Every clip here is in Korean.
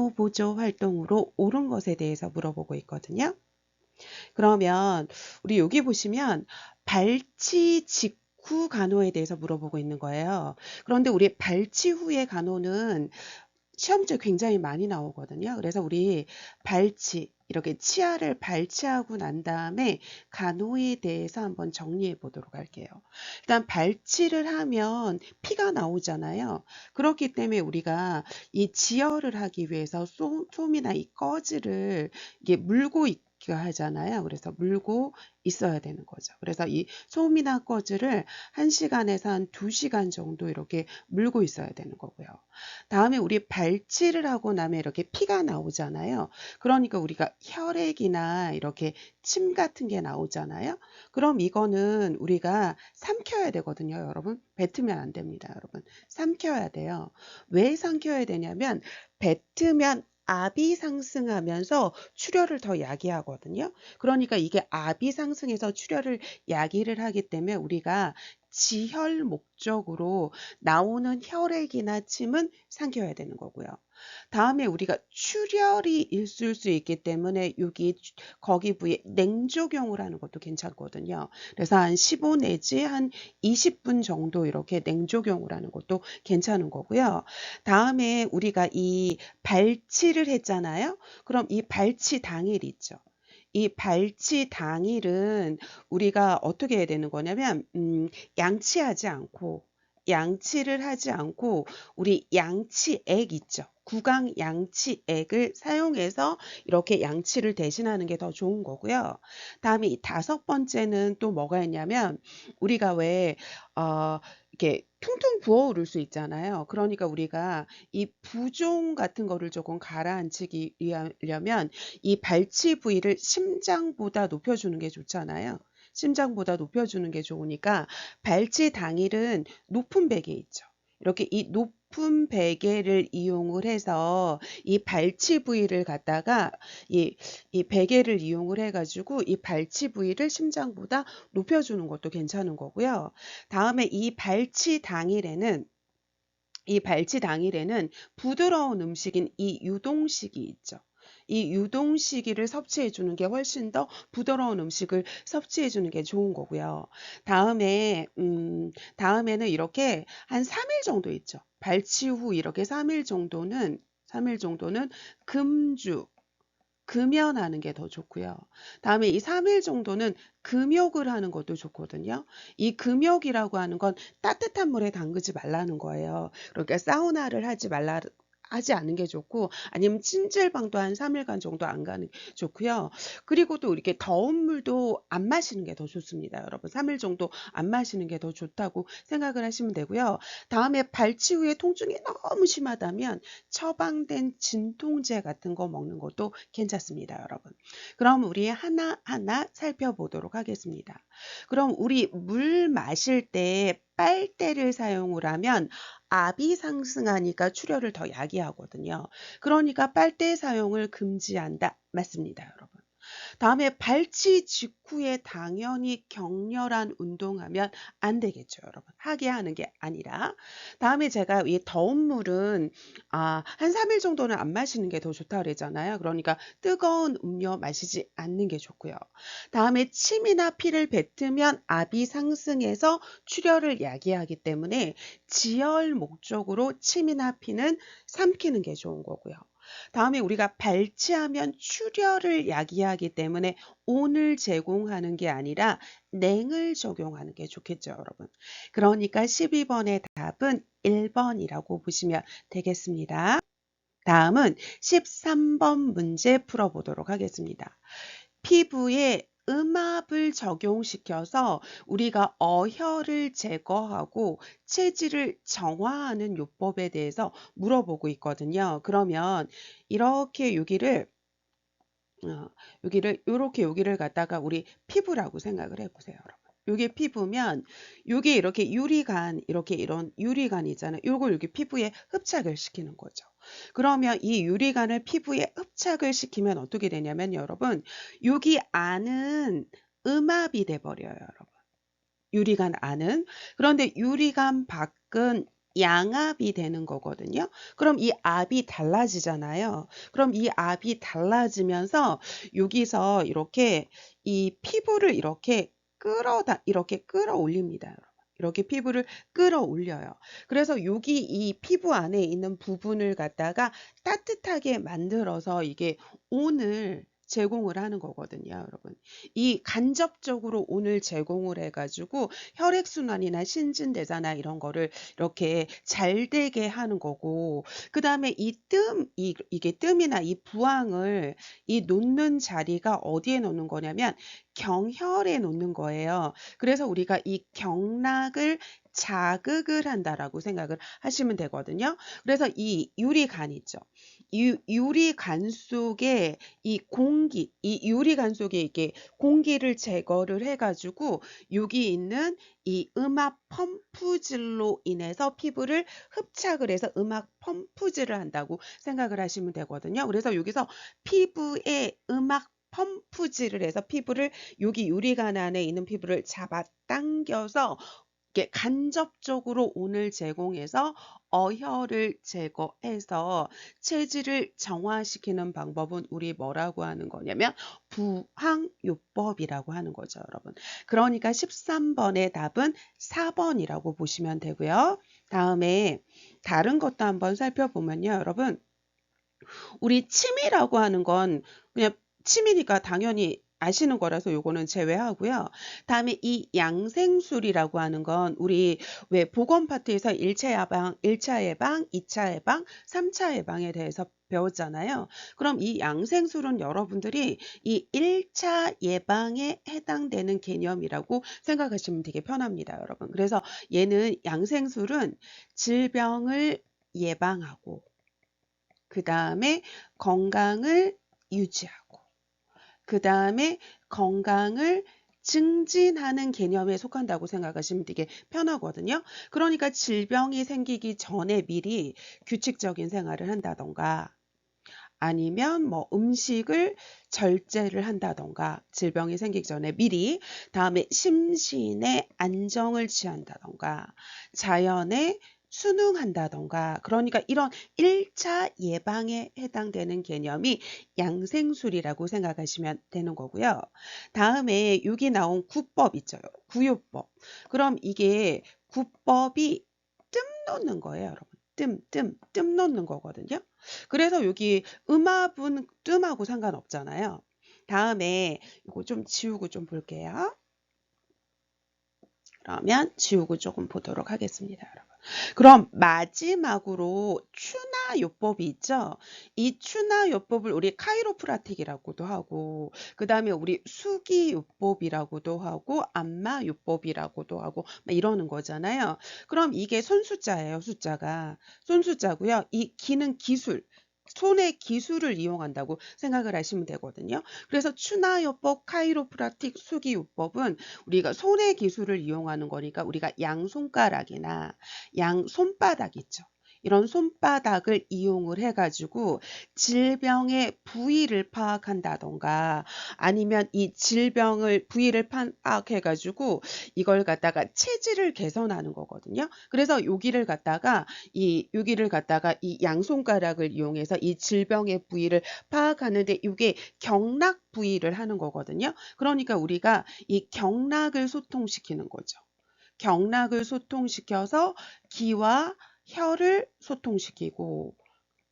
간호 보조 활동으로 옳은 것에 대해서 물어보고 있거든요. 그러면 우리 여기 보시면 발치 직후 간호에 대해서 물어보고 있는 거예요. 그런데 우리 발치 후의 간호는 시험 문제 굉장히 많이 나오거든요. 그래서 우리 발치, 이렇게 치아를 발치하고 난 다음에 간호에 대해서 한번 정리해 보도록 할게요. 일단 발치를 하면 피가 나오잖아요. 그렇기 때문에 우리가 이 지혈을 하기 위해서 솜이나 이 꺼즈를 이게 물고 있게 하잖아요. 그래서 물고 있어야 되는 거죠. 그래서 이 솜이나 꺼즈를 1시간에서 한 2시간 정도 이렇게 물고 있어야 되는 거고요. 다음에 우리 발치를 하고 나면 이렇게 피가 나오잖아요. 그러니까 우리가 혈액이나 이렇게 침 같은 게 나오잖아요. 그럼 이거는 우리가 삼켜야 되거든요, 여러분. 뱉으면 안 됩니다, 여러분. 삼켜야 돼요. 왜 삼켜야 되냐면 뱉으면 압이 상승하면서 출혈을 더 야기하거든요. 그러니까 이게 압이 상승해서 출혈을 야기를 하기 때문에 우리가 지혈 목적으로 나오는 혈액이나 침은 삼켜야 되는 거고요. 다음에 우리가 출혈이 있을 수 있기 때문에 여기 거기 부위에 냉조경을 하는 것도 괜찮거든요. 그래서 한 15 내지 한 20분 정도 이렇게 냉조경을 하는 것도 괜찮은 거고요. 다음에 우리가 이 발치를 했잖아요. 그럼 이 발치 당일 있죠. 이 발치 당일은 우리가 어떻게 해야 되는 거냐면 양치를 하지 않고 우리 양치액 있죠. 구강 양치액을 사용해서 이렇게 양치를 대신하는 게 더 좋은 거고요. 다음에 이 5번째는 또 뭐가 있냐면 우리가 왜 이렇게 퉁퉁 부어오를 수 있잖아요. 그러니까 우리가 이 부종 같은 거를 조금 가라앉히기 위하려면 이 발치 부위를 심장보다 높여주는 게 좋잖아요. 심장보다 높여주는 게 좋으니까 발치 당일은 높은 베개 있죠. 이렇게 이 높은 베개를 이용을 해서 이 발치 부위를 갖다가 이 베개를 이용을 해가지고 이 발치 부위를 심장보다 높여주는 것도 괜찮은 거고요. 다음에 이 발치 당일에는 부드러운 음식인 이 유동식이 있죠. 이 유동식이를 섭취해 주는 게 훨씬 더 부드러운 음식을 섭취해 주는 게 좋은 거고요. 다음에는 이렇게 한 3일 정도 있죠. 발치 후 이렇게 3일 정도는 금연하는 게 더 좋고요. 다음에 이 3일 정도는 금욕을 하는 것도 좋거든요. 이 금욕이라고 하는 건 따뜻한 물에 담그지 말라는 거예요. 그러니까 사우나를 하지 않는 게 좋고 아니면 찜질방도 한 3일간 정도 안 가는 게 좋고요. 그리고 또 이렇게 더운 물도 안 마시는 게 더 좋습니다. 여러분 3일 정도 안 마시는 게 더 좋다고 생각을 하시면 되고요. 다음에 발치 후에 통증이 너무 심하다면 처방된 진통제 같은 거 먹는 것도 괜찮습니다, 여러분. 그럼 우리 하나하나 살펴보도록 하겠습니다. 그럼 우리 물 마실 때 빨대를 사용을 하면 압이 상승하니까 출혈을 더 야기하거든요. 그러니까 빨대 사용을 금지한다. 맞습니다, 여러분. 다음에 발치 직후에 당연히 격렬한 운동하면 안 되겠죠, 여러분. 하게 하는 게 아니라. 다음에 제가 이 더운 물은 한 3일 정도는 안 마시는 게 더 좋다 그러잖아요. 그러니까 뜨거운 음료 마시지 않는 게 좋고요. 다음에 침이나 피를 뱉으면 압이 상승해서 출혈을 야기하기 때문에 지혈 목적으로 침이나 피는 삼키는 게 좋은 거고요. 다음에 우리가 발치하면 출혈을 야기하기 때문에 온을 제공하는 게 아니라 냉을 적용하는 게 좋겠죠, 여러분. 그러니까 12번의 답은 1번이라고 보시면 되겠습니다. 다음은 13번 문제 풀어보도록 하겠습니다. 피부에 음압을 적용시켜서 우리가 어혈을 제거하고 체질을 정화하는 요법에 대해서 물어보고 있거든요. 그러면 이렇게 여기를 갖다가 우리 피부라고 생각을 해보세요, 여러분. 요게 피부면 요게 이렇게 유리관 이런 유리관 있잖아요. 요걸 여기 피부에 흡착을 시키는 거죠. 그러면 이 유리관을 피부에 흡착을 시키면 어떻게 되냐면 여러분 여기 안은 음압이 돼 버려요, 여러분. 유리관 안은. 그런데 유리관 밖은 양압이 되는 거거든요. 그럼 이 압이 달라지잖아요. 그럼 이 압이 달라지면서 여기서 이렇게 이 피부를 이렇게 끌어올립니다. 여러분. 이렇게 피부를 끌어올려요. 그래서 여기 이 피부 안에 있는 부분을 갖다가 따뜻하게 만들어서 이게 온을 제공을 하는 거거든요, 여러분. 이 간접적으로 온을 제공을 해가지고 혈액순환이나 신진대사나 이런 거를 이렇게 잘 되게 하는 거고, 그 다음에 이게 뜸이나 이 부항을 이 놓는 자리가 어디에 놓는 거냐면 경혈에 놓는 거예요. 그래서 우리가 이 경락을 자극을 한다라고 생각을 하시면 되거든요. 그래서 이 유리간 있죠. 유리간 속에 이 유리간 속에 이게 공기를 제거를 해가지고 여기 있는 이 음압 펌프질로 인해서 피부를 흡착을 해서 음압 펌프질을 한다고 생각을 하시면 되거든요. 그래서 여기서 피부에 음압 펌프질을 해서 피부를 여기 유리관 안에 있는 피부를 잡아 당겨서 이렇게 간접적으로 온을 제공해서 어혈을 제거해서 체질을 정화시키는 방법은 우리 뭐라고 하는 거냐면 부항요법이라고 하는 거죠, 여러분. 그러니까 13번의 답은 4번이라고 보시면 되고요. 다음에 다른 것도 한번 살펴보면요, 여러분. 우리 침이라고 하는 건 그냥 침이니까 당연히 아시는 거라서 요거는 제외하고요. 다음에 이 양생술이라고 하는 건 우리 왜 보건 파트에서 1차 예방, 2차 예방, 3차 예방에 대해서 배웠잖아요. 그럼 이 양생술은 여러분들이 이 1차 예방에 해당되는 개념이라고 생각하시면 되게 편합니다, 여러분. 그래서 얘는 양생술은 질병을 예방하고 그 다음에 건강을 유지하고 그 다음에 건강을 증진하는 개념에 속한다고 생각하시면 되게 편하거든요. 그러니까 질병이 생기기 전에 미리 규칙적인 생활을 한다던가 아니면 뭐 음식을 절제를 한다던가 질병이 생기기 전에 미리 다음에 심신의 안정을 취한다던가 자연에 순응한다던가 그러니까 이런 1차 예방에 해당되는 개념이 양생술이라고 생각하시면 되는 거고요. 다음에 여기 나온 구법 있죠. 구요법. 그럼 이게 구법이 뜸 놓는 거예요, 여러분. 뜸 놓는 거거든요. 그래서 여기 음압은 뜸하고 상관없잖아요. 다음에 이거 좀 지우고 좀 볼게요. 그러면 지우고 조금 보도록 하겠습니다, 여러분. 그럼 마지막으로 추나요법이 있죠. 이 추나요법을 우리 카이로프라틱이라고도 하고 그 다음에 우리 수기요법이라고도 하고 안마요법이라고도 하고 막 이러는 거잖아요. 그럼 이게 손숫자예요. 숫자가 손숫자고요. 이 기는 기술 손의 기술을 이용한다고 생각을 하시면 되거든요. 그래서 추나요법, 카이로프라틱, 수기요법은 우리가 손의 기술을 이용하는 거니까 우리가 양손가락이나 양손바닥 있죠. 이런 손바닥을 이용을 해가지고 질병의 부위를 파악한다던가 아니면 이 질병을 부위를 파악해가지고 이걸 갖다가 체질을 개선하는 거거든요. 그래서 여기를 갖다가 이 양손가락을 이용해서 이 질병의 부위를 파악하는데 이게 경락 부위를 하는 거거든요. 그러니까 우리가 이 경락을 소통시키는 거죠. 경락을 소통시켜서 기와 혈을 소통시키고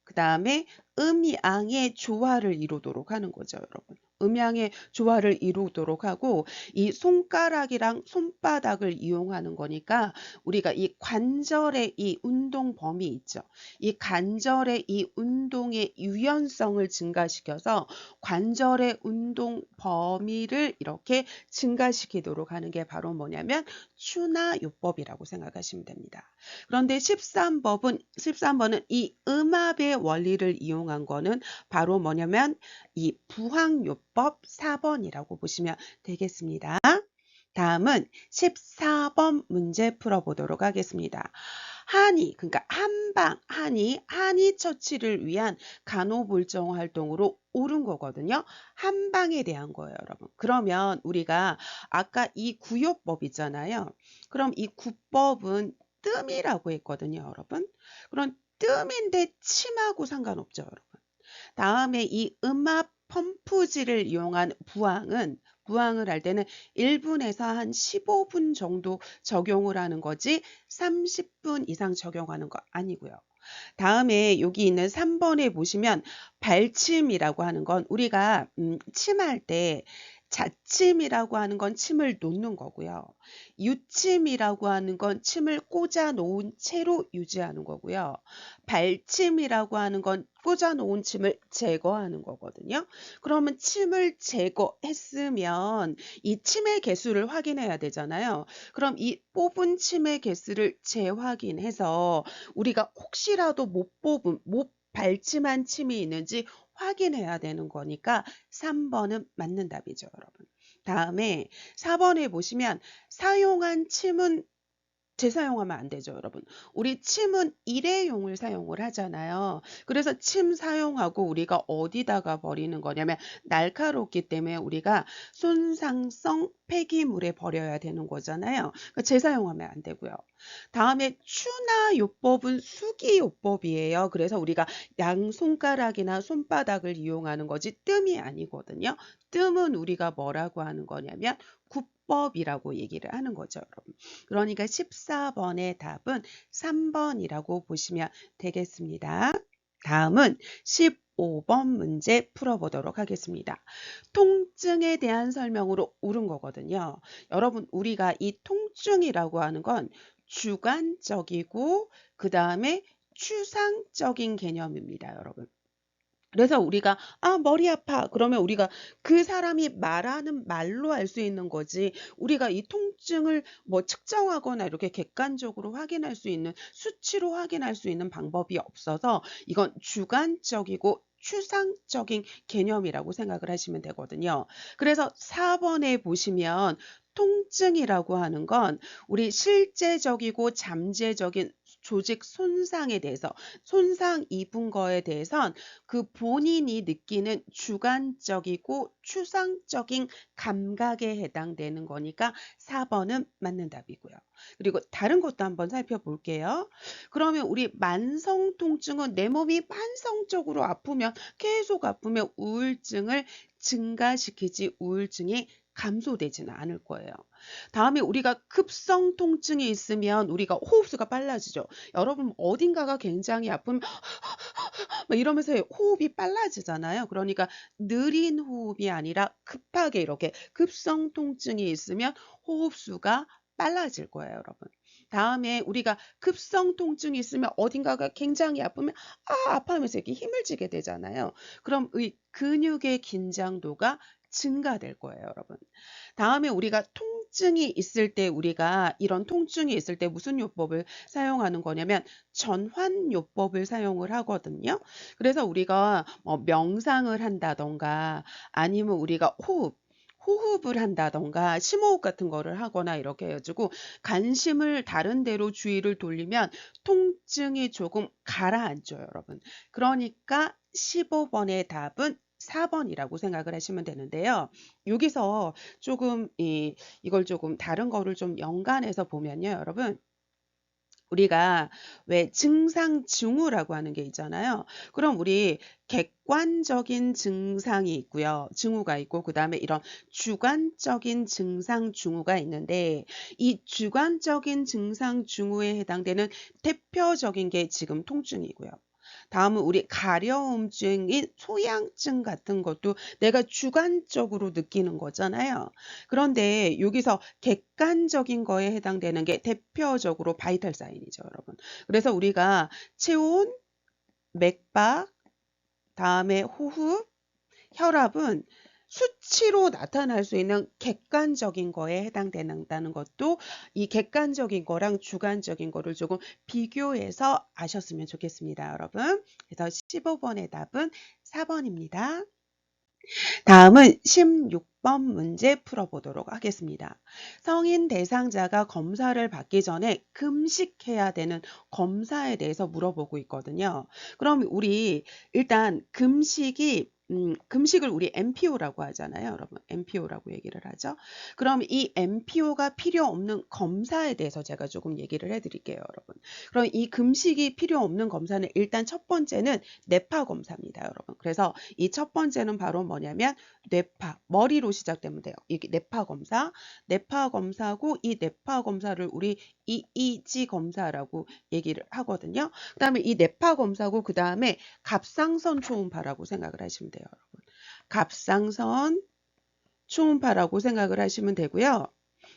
그 다음에 음양의 조화를 이루도록 하는 거죠, 여러분. 음양의 조화를 이루도록 하고 이 손가락이랑 손바닥을 이용하는 거니까 우리가 이 관절의 이 운동 범위 있죠. 이 관절의 이 운동의 유연성을 증가시켜서 관절의 운동 범위를 이렇게 증가시키도록 하는 게 바로 뭐냐면 추나요법이라고 생각하시면 됩니다. 그런데 13번은 이 음압의 원리를 이용한 거는 바로 뭐냐면 이 부항요법 4번이라고 보시면 되겠습니다. 다음은 14번 문제 풀어보도록 하겠습니다. 그러니까 한의 처치를 위한 간호볼정 활동으로 옳은 거거든요. 한방에 대한 거예요, 여러분. 그러면 우리가 아까 이 구요법 있잖아요. 그럼 이 구법은 뜸이라고 했거든요, 여러분. 그런 뜸인데 침하고 상관없죠, 여러분. 다음에 이 음압 펌프지를 이용한 부항을 할 때는 1분에서 한 15분 정도 적용을 하는 거지 30분 이상 적용하는 거 아니고요. 다음에 여기 있는 3번에 보시면 발침이라고 하는 건 우리가 침할 때 자침이라고 하는 건 침을 놓는 거고요. 유침이라고 하는 건 침을 꽂아 놓은 채로 유지하는 거고요. 발침이라고 하는 건 꽂아 놓은 침을 제거하는 거거든요. 그러면 침을 제거했으면 이 침의 개수를 확인해야 되잖아요. 그럼 이 뽑은 침의 개수를 재확인해서 우리가 혹시라도 못 발침한 침이 있는지 확인해야 되는 거니까 3번은 맞는 답이죠, 여러분. 다음에 4번에 보시면 사용한 침은 재사용하면 안 되죠, 여러분. 우리 침은 일회용을 사용을 하잖아요. 그래서 침 사용하고 우리가 어디다가 버리는 거냐면 날카롭기 때문에 우리가 손상성 폐기물에 버려야 되는 거잖아요. 그러니까 재사용하면 안 되고요. 다음에 추나요법은 수기요법이에요. 그래서 우리가 양손가락이나 손바닥을 이용하는 거지 뜸이 아니거든요. 뜸은 우리가 뭐라고 하는 거냐면 굽법이라고 얘기를 하는 거죠, 여러분. 그러니까 14번의 답은 3번이라고 보시면 되겠습니다. 다음은 15번 문제 풀어보도록 하겠습니다. 통증에 대한 설명으로 옳은 거거든요. 여러분, 우리가 이 통증이라고 하는 건 주관적이고 그 다음에 추상적인 개념입니다, 여러분. 그래서 우리가 머리 아파 그러면 우리가 그 사람이 말하는 말로 알 수 있는 거지 우리가 이 통증을 뭐 측정하거나 이렇게 객관적으로 확인할 수 있는 수치로 확인할 수 있는 방법이 없어서 이건 주관적이고 추상적인 개념이라고 생각을 하시면 되거든요. 그래서 4번에 보시면 통증이라고 하는 건 우리 실제적이고 잠재적인 조직 손상에 대해서 손상 입은 거에 대해선 그 본인이 느끼는 주관적이고 추상적인 감각에 해당되는 거니까 4번은 맞는 답이고요. 그리고 다른 것도 한번 살펴볼게요. 그러면 우리 만성 통증은 내 몸이 만성적으로 아프면 계속 아프면 우울증을 증가시키지 우울증이 감소되지는 않을 거예요. 다음에 우리가 급성 통증이 있으면 우리가 호흡수가 빨라지죠. 여러분 어딘가가 굉장히 아프면 막 이러면서 호흡이 빨라지잖아요. 그러니까 느린 호흡이 아니라 급하게 이렇게 급성 통증이 있으면 호흡수가 빨라질 거예요, 여러분. 다음에 우리가 급성 통증이 있으면 어딘가가 굉장히 아프면 아파하면서 이렇게 힘을 주게 되잖아요. 그럼 이 근육의 긴장도가 증가될 거예요, 여러분. 다음에 우리가 통증이 있을 때 우리가 이런 통증이 있을 때 무슨 요법을 사용하는 거냐면 전환요법을 사용을 하거든요. 그래서 우리가 뭐 명상을 한다던가 아니면 우리가 호흡을 한다던가 심호흡 같은 거를 하거나 이렇게 해가지고 관심을 다른 데로 주의를 돌리면 통증이 조금 가라앉죠, 여러분. 그러니까 15번의 답은 4번이라고 생각을 하시면 되는데요. 여기서 조금 이걸 조금 다른 거를 좀 연관해서 보면요, 여러분. 우리가 왜 증상 징후라고 하는 게 있잖아요. 그럼 우리 객관적인 증상이 있고요. 징후가 있고 그다음에 이런 주관적인 증상 징후가 있는데 이 주관적인 증상 징후에 해당되는 대표적인 게 지금 통증이고요. 다음은 우리 가려움증인 소양증 같은 것도 내가 주관적으로 느끼는 거잖아요. 그런데 여기서 객관적인 거에 해당되는 게 대표적으로 바이탈 사인이죠, 여러분. 그래서 우리가 체온, 맥박, 다음에 호흡, 혈압은 수치로 나타날 수 있는 객관적인 거에 해당된다는 것도 이 객관적인 거랑 주관적인 거를 조금 비교해서 아셨으면 좋겠습니다, 여러분. 그래서 15번의 답은 4번입니다. 다음은 16번 문제 풀어보도록 하겠습니다. 성인 대상자가 검사를 받기 전에 금식해야 되는 검사에 대해서 물어보고 있거든요. 그럼 우리 일단 금식이 금식을 우리 MPO라고 하잖아요. 여러분, MPO라고 얘기를 하죠. 그럼 이 MPO가 필요 없는 검사에 대해서 제가 조금 얘기를 해드릴게요, 여러분. 그럼 이 금식이 필요 없는 검사는 일단 첫 번째는 뇌파 검사입니다, 여러분. 그래서 이 첫 번째는 바로 뭐냐면 뇌파, 머리로 시작되면 돼요. 이게 뇌파 검사, 뇌파 검사고 이 뇌파 검사를 우리 EEG 검사라고 얘기를 하거든요. 그다음에 이 뇌파 검사고 그 다음에 갑상선 초음파라고 생각을 하시면 돼요, 여러분. 갑상선 초음파라고 생각을 하시면 되고요.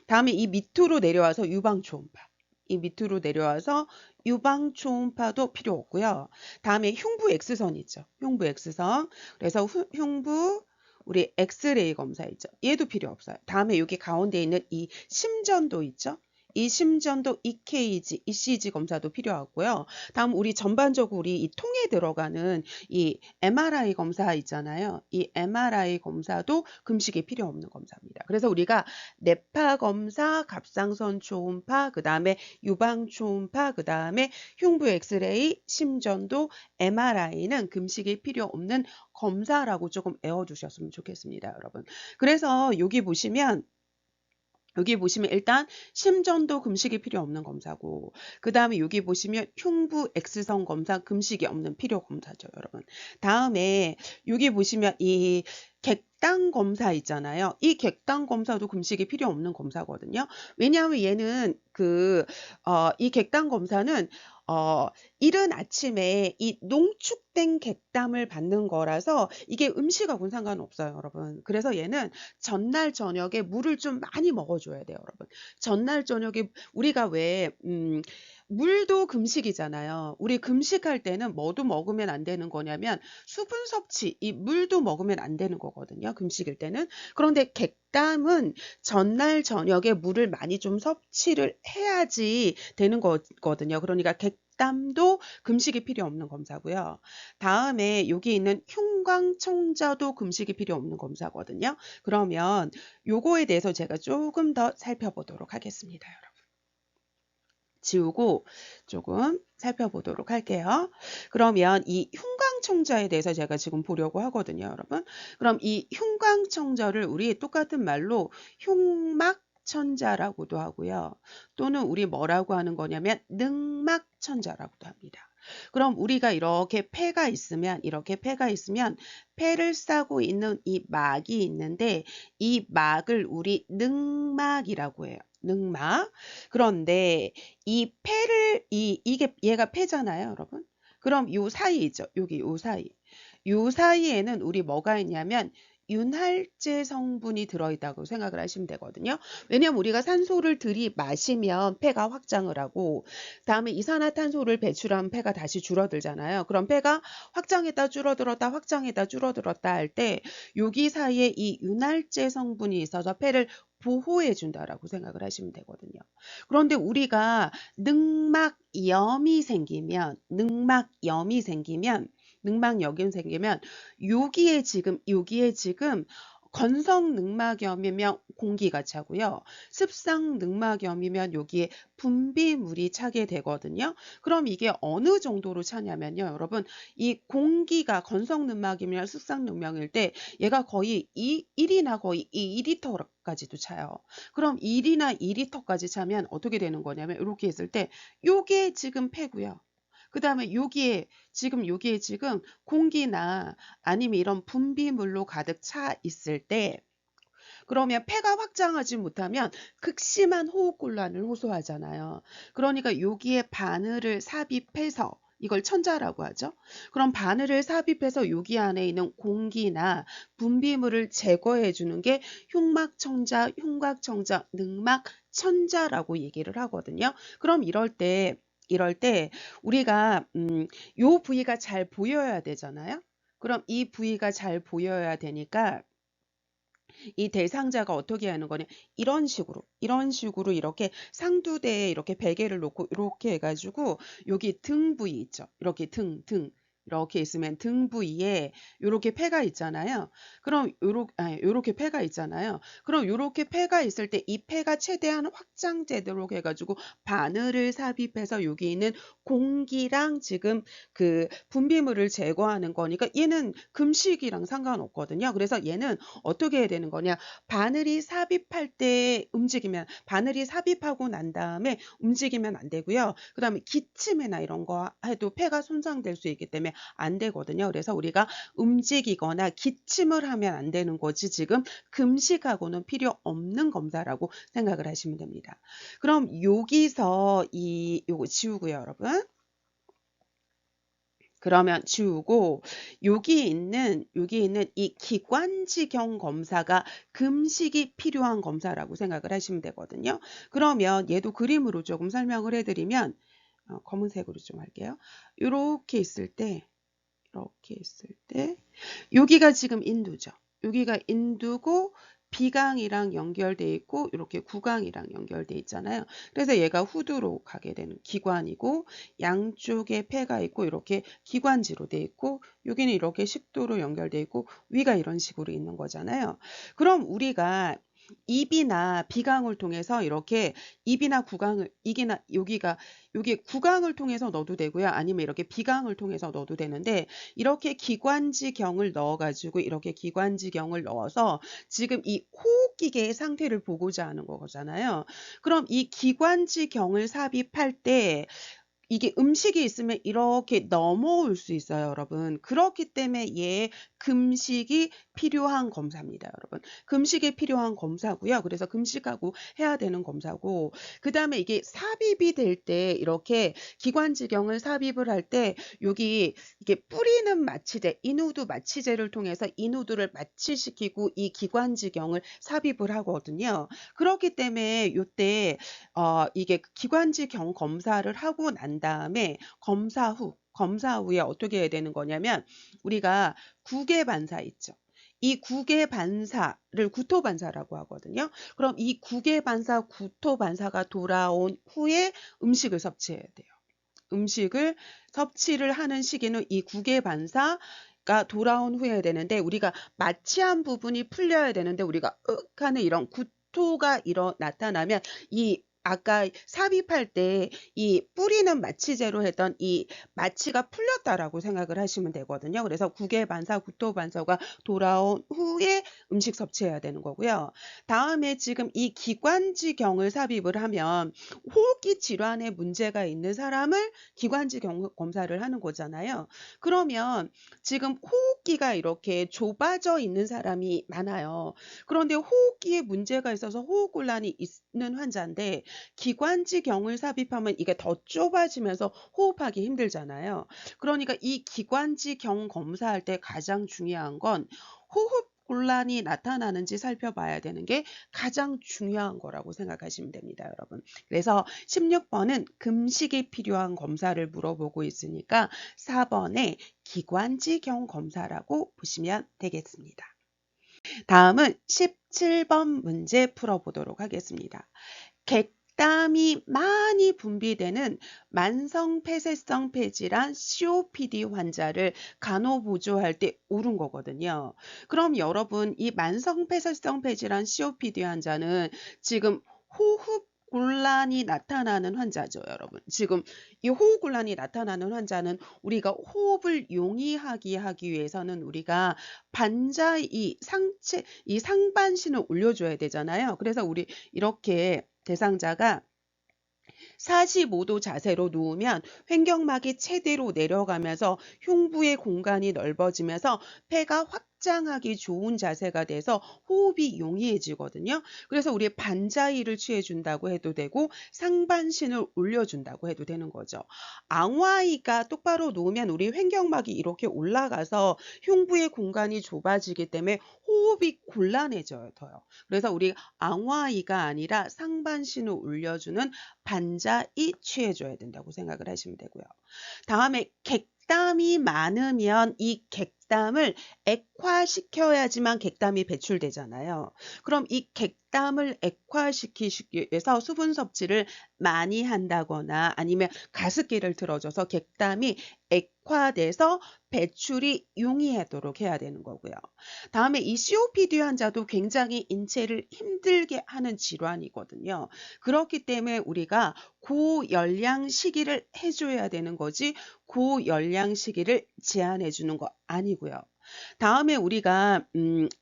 다음에 이 밑으로 내려와서 유방 초음파. 이 밑으로 내려와서 유방 초음파도 필요 없고요. 다음에 흉부 X선 있죠. 흉부 X선. 그래서 흉부 우리 엑스레이 검사 있죠. 얘도 필요 없어요. 다음에 여기 가운데 있는 이 심전도 있죠. 이 심전도 EKG, ECG 검사도 필요하고요. 다음 우리 전반적으로 우리 이 통에 들어가는 이 MRI 검사 있잖아요. 이 MRI 검사도 금식이 필요 없는 검사입니다. 그래서 우리가 뇌파 검사, 갑상선 초음파, 그 다음에 유방 초음파, 그 다음에 흉부 엑스레이, 심전도, MRI는 금식이 필요 없는 검사라고 조금 외워두셨으면 좋겠습니다, 여러분. 그래서 여기 보시면 일단 심전도 금식이 필요 없는 검사고 그 다음에 여기 보시면 흉부 X선 검사 금식이 없는 필요 검사죠, 여러분. 다음에 여기 보시면 이 객당 검사 있잖아요. 이 객당 검사도 금식이 필요 없는 검사거든요. 왜냐하면 얘는 이 객당 검사는 이른 아침에 이 농축된 객담을 받는 거라서 이게 음식하고는 상관없어요, 여러분. 그래서 얘는 전날 저녁에 물을 좀 많이 먹어줘야 돼요, 여러분. 전날 저녁에 우리가 왜 물도 금식이잖아요. 우리 금식할 때는 뭐도 먹으면 안 되는 거냐면 수분 섭취, 이 물도 먹으면 안 되는 거거든요, 금식일 때는. 그런데 객담은 전날 저녁에 물을 많이 좀 섭취를 해야지 되는 거거든요. 그러니까 객담도 금식이 필요 없는 검사고요. 다음에 여기 있는 흉광청자도 금식이 필요 없는 검사거든요. 그러면 요거에 대해서 제가 조금 더 살펴보도록 하겠습니다, 여러분. 지우고 조금 살펴보도록 할게요. 그러면 이 흉광청자에 대해서 제가 지금 보려고 하거든요, 여러분. 그럼 이 흉광청자를 우리 똑같은 말로 흉막천자라고도 하고요. 또는 우리 뭐라고 하는 거냐면 능막천자라고도 합니다. 그럼 우리가 이렇게 폐가 있으면 폐를 싸고 있는 이 막이 있는데 이 막을 우리 능막이라고 해요. 능막. 그런데 이 폐를 이게 얘가 폐잖아요, 여러분. 그럼 요 사이 있죠. 여기 요 사이. 요 사이에는 우리 뭐가 있냐면 윤활제 성분이 들어있다고 생각을 하시면 되거든요. 왜냐하면 우리가 산소를 들이마시면 폐가 확장을 하고 다음에 이산화탄소를 배출하면 폐가 다시 줄어들잖아요. 그럼 폐가 확장했다 줄어들었다 확장했다 줄어들었다 할 때 여기 사이에 이 윤활제 성분이 있어서 폐를 보호해 준다라고 생각을 하시면 되거든요. 그런데 우리가 능막염이 생기면 여기에 지금 건성 늑막염이면 공기가 차고요. 습상 늑막염이면 여기에 분비물이 차게 되거든요. 그럼 이게 어느 정도로 차냐면요, 여러분. 이 공기가 건성 늑막이면 습상 늑막일 때 얘가 거의 1이나 거의 2리터까지도 차요. 그럼 1이나 2리터까지 차면 어떻게 되는 거냐면 이렇게 했을 때 요게 지금 폐고요. 그 다음에 여기에 지금 공기나 아니면 이런 분비물로 가득 차 있을 때 그러면 폐가 확장하지 못하면 극심한 호흡곤란을 호소하잖아요. 그러니까 여기에 바늘을 삽입해서 이걸 천자라고 하죠. 그럼 바늘을 삽입해서 여기 안에 있는 공기나 분비물을 제거해 주는 게 흉막청자, 흉곽청자, 능막천자라고 얘기를 하거든요. 그럼 이럴 때 우리가 요 부위가 잘 보여야 되잖아요. 그럼 이 부위가 잘 보여야 되니까 이 대상자가 어떻게 하는 거냐 이런 식으로 이렇게 상두대에 이렇게 베개를 놓고 이렇게 해가지고 여기 등 부위 있죠. 이렇게 등 이렇게 있으면 등 부위에 요렇게 폐가 있잖아요. 그럼 요렇게 폐가 있잖아요. 그럼 요렇게 폐가 있을 때 이 폐가 최대한 확장되도록 해가지고 바늘을 삽입해서 여기 있는 공기랑 지금 그 분비물을 제거하는 거니까 얘는 금식이랑 상관없거든요. 그래서 얘는 어떻게 해야 되는 거냐? 바늘이 삽입할 때 움직이면 바늘이 삽입하고 난 다음에 움직이면 안 되고요. 그 다음에 기침이나 이런 거 해도 폐가 손상될 수 있기 때문에 안 되거든요. 그래서 우리가 움직이거나 기침을 하면 안 되는 거지 지금 금식하고는 필요 없는 검사라고 생각을 하시면 됩니다. 그럼 여기서 요거 지우고요, 여러분. 그러면 지우고 여기 있는 이 기관지경 검사가 금식이 필요한 검사라고 생각을 하시면 되거든요. 그러면 얘도 그림으로 조금 설명을 해드리면 검은색으로 좀 할게요. 이렇게 있을 때 여기가 지금 인두죠. 여기가 인두고 비강이랑 연결돼 있고 이렇게 구강이랑 연결돼 있잖아요. 그래서 얘가 후두로 가게 되는 기관이고 양쪽에 폐가 있고 이렇게 기관지로 돼 있고 여기는 이렇게 식도로 연결돼 있고 위가 이런 식으로 있는 거잖아요. 그럼 우리가 입이나 비강을 통해서 이렇게 입이나 구강을 여기 구강을 통해서 넣어도 되고요. 아니면 이렇게 비강을 통해서 넣어도 되는데 이렇게 기관지경을 넣어가지고 이렇게 기관지경을 넣어서 지금 이 호흡기계의 상태를 보고자 하는 거잖아요. 그럼 이 기관지경을 삽입할 때 이게 음식이 있으면 이렇게 넘어올 수 있어요, 여러분. 그렇기 때문에 얘 금식이 필요한 검사입니다, 여러분. 금식이 필요한 검사고요. 그래서 금식하고 해야 되는 검사고 그 다음에 이게 삽입이 될 때 이렇게 기관지경을 삽입을 할 때 여기 이게 뿌리는 마취제, 인후두 마취제를 통해서 인후두를 마취시키고 이 기관지경을 삽입을 하거든요. 그렇기 때문에 이때 이게 기관지경 검사를 하고 난 다음에 검사 후에 어떻게 해야 되는 거냐면 우리가 구개반사 있죠. 이 구개반사를 구토반사라고 하거든요. 그럼 이 구개반사, 구토반사가 돌아온 후에 음식을 섭취해야 돼요. 음식을 섭취를 하는 시기는 이 구개반사가 돌아온 후에 되는데 우리가 마취한 부분이 풀려야 되는데 우리가 하는 이런 구토가 나타나면 이 아까 삽입할 때 이 뿌리는 마취제로 했던 이 마취가 풀렸다라고 생각을 하시면 되거든요. 그래서 구개반사, 구토반사가 돌아온 후에 음식 섭취해야 되는 거고요. 다음에 지금 이 기관지경을 삽입을 하면 호흡기 질환에 문제가 있는 사람을 기관지 검사를 하는 거잖아요. 그러면 지금 호흡기가 이렇게 좁아져 있는 사람이 많아요. 그런데 호흡기에 문제가 있어서 호흡곤란이 있는 환자인데 기관지경을 삽입하면 이게 더 좁아지면서 호흡하기 힘들잖아요. 그러니까 이 기관지경 검사할 때 가장 중요한 건 호흡 곤란이 나타나는지 살펴봐야 되는 게 가장 중요한 거라고 생각하시면 됩니다, 여러분. 그래서 16번은 금식이 필요한 검사를 물어보고 있으니까 4번에 기관지경 검사라고 보시면 되겠습니다. 다음은 17번 문제 풀어보도록 하겠습니다. 객담이 많이 분비되는 만성폐쇄성 폐질환 COPD 환자를 간호보조할 때 옳은 거거든요. 그럼 여러분 이 만성폐쇄성 폐질환 COPD 환자는 지금 호흡 곤란이 나타나는 환자죠, 여러분. 지금 이 호흡 곤란이 나타나는 환자는 우리가 호흡을 용이하게 하기 위해서는 우리가 이 상반신을 올려줘야 되잖아요. 그래서 우리 이렇게 대상자가 45도 자세로 누우면 횡격막이 최대로 내려가면서 흉부의 공간이 넓어지면서 폐가 확장하기 좋은 자세가 돼서 호흡이 용이해지거든요. 그래서 우리 반자위를 취해준다고 해도 되고 상반신을 올려준다고 해도 되는 거죠. 앙와이가 똑바로 누우면 우리 횡격막이 이렇게 올라가서 흉부의 공간이 좁아지기 때문에 호흡이 곤란해져요. 그래서 우리 앙와이가 아니라 상반신을 올려주는 반자이 취해줘야 된다고 생각을 하시면 되고요. 다음에 객담이 많으면 이 객담을 액화시켜야지만 객담이 배출되잖아요. 그럼 이 객담을 액화시키기 위해서 수분 섭취를 많이 한다거나 아니면 가습기를 틀어줘서 객담이 액화돼서 배출이 용이하도록 해야 되는 거고요. 다음에 이 COPD 환자도 굉장히 인체를 힘들게 하는 질환이거든요. 그렇기 때문에 우리가 고열량 식이를 해줘야 되는 거지 고열량 식이를 제한해 주는 거 아니고요. 다음에 우리가